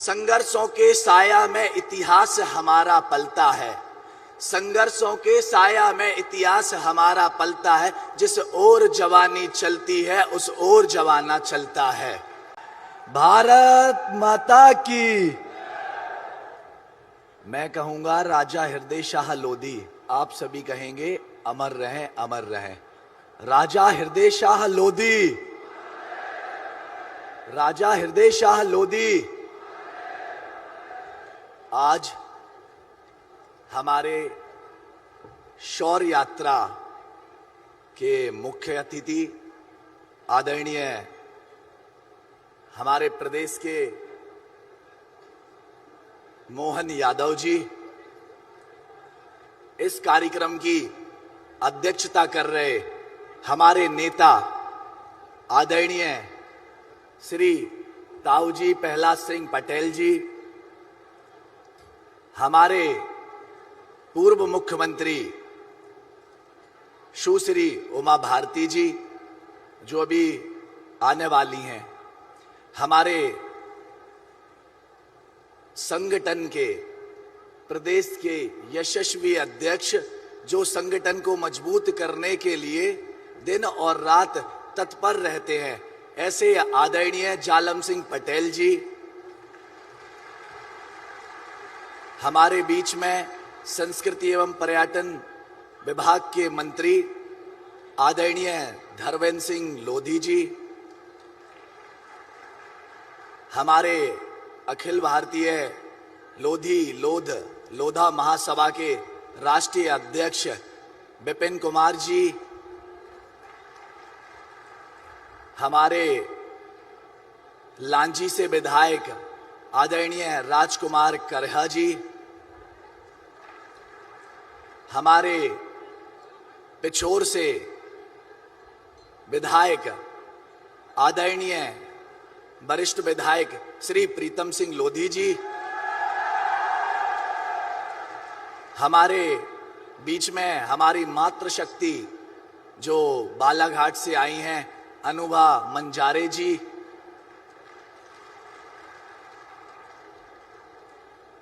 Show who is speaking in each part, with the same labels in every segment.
Speaker 1: संघर्षों के साया में इतिहास हमारा पलता है, संघर्षों के साया में इतिहास हमारा पलता है। जिस ओर जवानी चलती है उस ओर जवाना चलता है। भारत माता की। मैं कहूंगा राजा हृदय शाह लोधी, आप सभी कहेंगे अमर रहें अमर रहें। राजा हृदय शाह लोधी, राजा हृदय शाह लोधी। आज हमारे शौर्य यात्रा के मुख्य अतिथि आदरणीय हमारे प्रदेश के मोहन यादव जी इस कार्यक्रम की अध्यक्षता कर रहे हमारे नेता आदरणीय श्री ताऊजी प्रहलाद सिंह पटेल जी, हमारे पूर्व मुख्यमंत्री सुश्री उमा भारती जी जो अभी आने वाली हैं, हमारे संगठन के प्रदेश के यशस्वी अध्यक्ष जो संगठन को मजबूत करने के लिए दिन और रात तत्पर रहते हैं, ऐसे आदरणीय जालम सिंह पटेल जी, हमारे बीच में संस्कृति एवं पर्यटन विभाग के मंत्री आदरणीय धर्मेंद्र सिंह लोधी जी, हमारे अखिल भारतीय लोधा महासभा के राष्ट्रीय अध्यक्ष विपिन कुमार जी, हमारे लांजी से विधायक आदरणीय राजकुमार करहा जी, हमारे पिछोर से विधायक आदरणीय वरिष्ठ विधायक श्री प्रीतम सिंह लोधी जी, हमारे बीच में हमारी मातृशक्ति जो बालाघाट से आई हैं अनुभा मंजारे जी,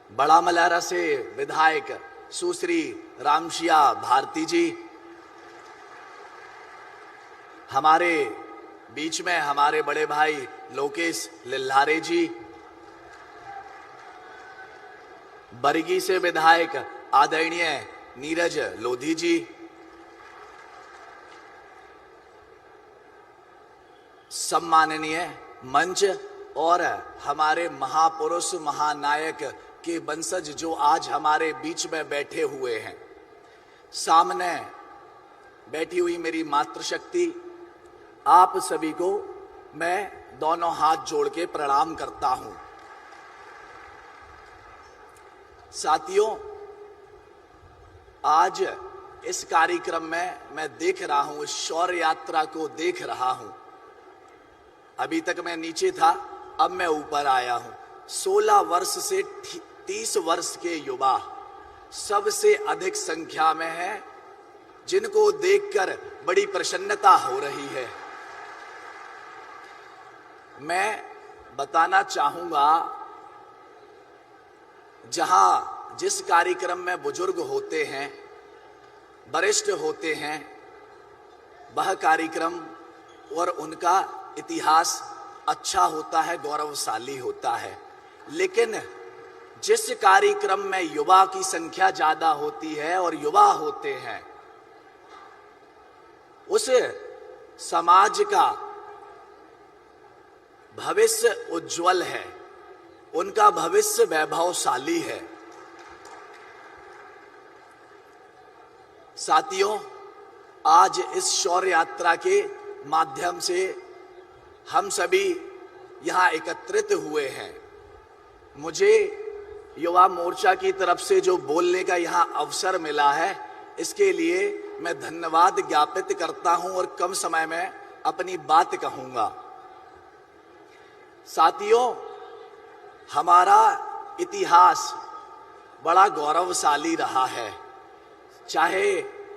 Speaker 1: बड़ा मलहरा से विधायक सुश्री रामशिया भारती जी, हमारे बीच में हमारे बड़े भाई लोकेश लिल्हारे जी, बरगी से विधायक आदरणीय नीरज लोधी जी, सम्माननीय मंच और हमारे महापुरुष महानायक के वंशज जो आज हमारे बीच में बैठे हुए हैं, सामने बैठी हुई मेरी मातृशक्ति, आप सभी को मैं दोनों हाथ जोड़ के प्रणाम करता हूं। साथियों, आज इस कार्यक्रम में मैं देख रहा हूं, इस शौर्य यात्रा को देख रहा हूं। अभी तक मैं नीचे था, अब मैं ऊपर आया हूं। 16 वर्ष से 30 वर्ष के युवा सबसे अधिक संख्या में हैं, जिनको देखकर बड़ी प्रसन्नता हो रही है। मैं बताना चाहूंगा, जहां जिस कार्यक्रम में बुजुर्ग होते हैं, वरिष्ठ होते हैं, वह कार्यक्रम और उनका इतिहास अच्छा होता है, गौरवशाली होता है। लेकिन जिस कार्यक्रम में युवा की संख्या ज्यादा होती है और युवा होते हैं, उस समाज का भविष्य उज्जवल है, उनका भविष्य वैभवशाली है। साथियों, आज इस शौर्य यात्रा के माध्यम से हम सभी यहां एकत्रित हुए हैं। मुझे युवा मोर्चा की तरफ से जो बोलने का यहां अवसर मिला है, इसके लिए मैं धन्यवाद ज्ञापित करता हूं और कम समय में अपनी बात कहूंगा। साथियों, हमारा इतिहास बड़ा गौरवशाली रहा है। चाहे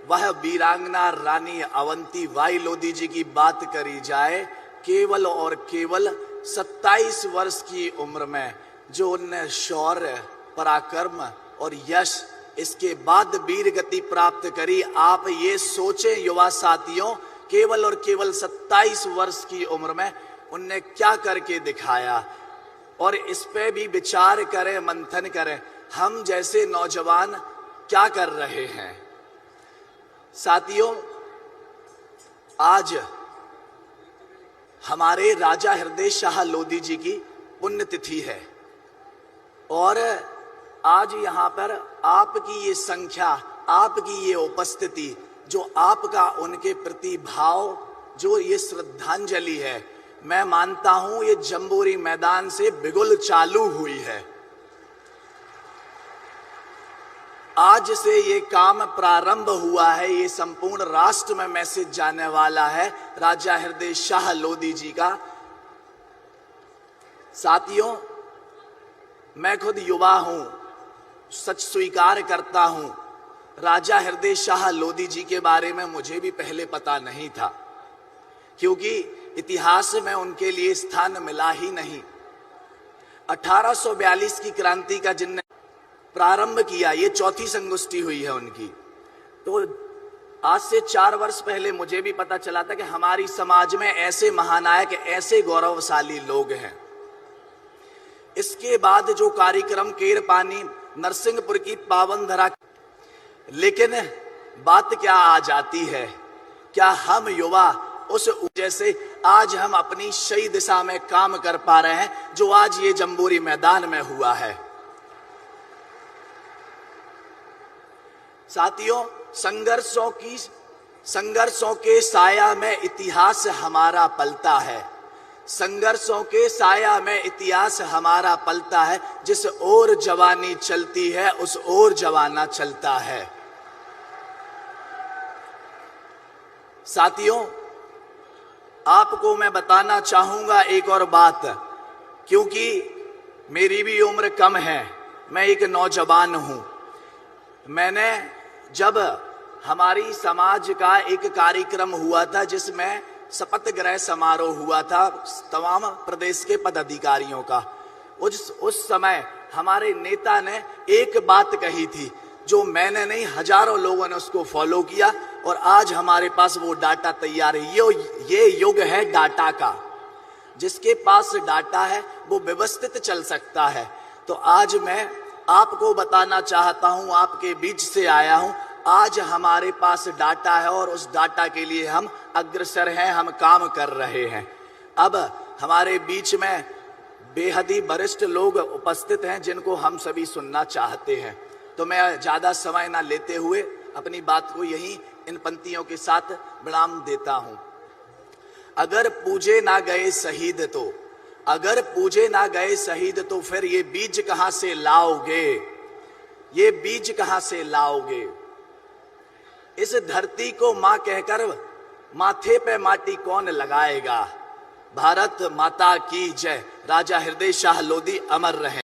Speaker 1: वह वीरांगना रानी अवंतीबाई लोधी जी की बात करी जाए, केवल और केवल 27 वर्ष की उम्र में जो उनने शौर्य, पराक्रम और यश, इसके बाद वीर गति प्राप्त करी। आप ये सोचें युवा साथियों, केवल और केवल 27 वर्ष की उम्र में उनने क्या करके दिखाया, और इस पे भी विचार करें, मंथन करें, हम जैसे नौजवान क्या कर रहे हैं। साथियों, आज हमारे राजा हृदय शाह लोधी जी की पुण्यतिथि है, और आज यहाँ पर आपकी ये संख्या, आपकी ये उपस्थिति, जो आपका उनके प्रति भाव, जो ये श्रद्धांजलि है, मैं मानता हूं ये जंबूरी मैदान से बिगुल चालू हुई है। आज से ये काम प्रारंभ हुआ है, ये संपूर्ण राष्ट्र में मैसेज जाने वाला है राजा हृदय शाह लोधी जी का। साथियों, मैं खुद युवा हूं, सच स्वीकार करता हूं, राजा हृदय शाह लोधी जी के बारे में मुझे भी पहले पता नहीं था, क्योंकि इतिहास में उनके लिए स्थान मिला ही नहीं। 1842 की क्रांति का जिनने प्रारंभ किया, ये चौथी संगोष्ठी हुई है उनकी। तो आज से 4 वर्ष पहले मुझे भी पता चला था कि हमारी समाज में ऐसे महानायक, ऐसे गौरवशाली लोग हैं। इसके बाद जो कार्यक्रम केरपानी नरसिंहपुर की पावन धरा, लेकिन बात क्या आ जाती है, क्या हम युवा उस जैसे आज हम अपनी सही दिशा में काम कर पा रहे हैं जो आज ये जंबूरी मैदान में हुआ है। साथियों, संघर्षों के साया में इतिहास हमारा पलता है, संघर्षों के साया में इतिहास हमारा पलता है। जिस ओर जवानी चलती है उस ओर जवाना चलता है। साथियों, आपको मैं बताना चाहूंगा एक और बात, क्योंकि मेरी भी उम्र कम है, मैं एक नौजवान हूं। मैंने जब हमारी समाज का एक कार्यक्रम हुआ था जिसमें शपथ ग्रहण समारोह हुआ था तमाम प्रदेश के पदाधिकारियों का, उस समय हमारे नेता ने एक बात कही थी जो मैंने नहीं, हजारों लोगों ने उसको फॉलो किया, और आज हमारे पास वो डाटा तैयार है। ये युग है डाटा का। जिसके पास डाटा है वो व्यवस्थित चल सकता है। तो आज मैं आपको बताना चाहता हूं, आपके बीच से आया हूं, आज हमारे पास डाटा है और उस डाटा के लिए हम अग्रसर हैं, हम काम कर रहे हैं। अब हमारे बीच में बेहद ही वरिष्ठ लोग उपस्थित हैं जिनको हम सभी सुनना चाहते हैं। तो मैं ज्यादा समय ना लेते हुए अपनी बात को यही इन पंक्तियों के साथ विराम देता हूं। अगर पूजे ना गए शहीद तो, अगर पूजे ना गए शहीद तो फिर ये बीज कहां से लाओगे, ये बीज कहां से लाओगे। इस धरती को मां कहकर माथे पे माटी कौन लगाएगा। भारत माता की जय। राजा हृदय शाह लोधी अमर रहे।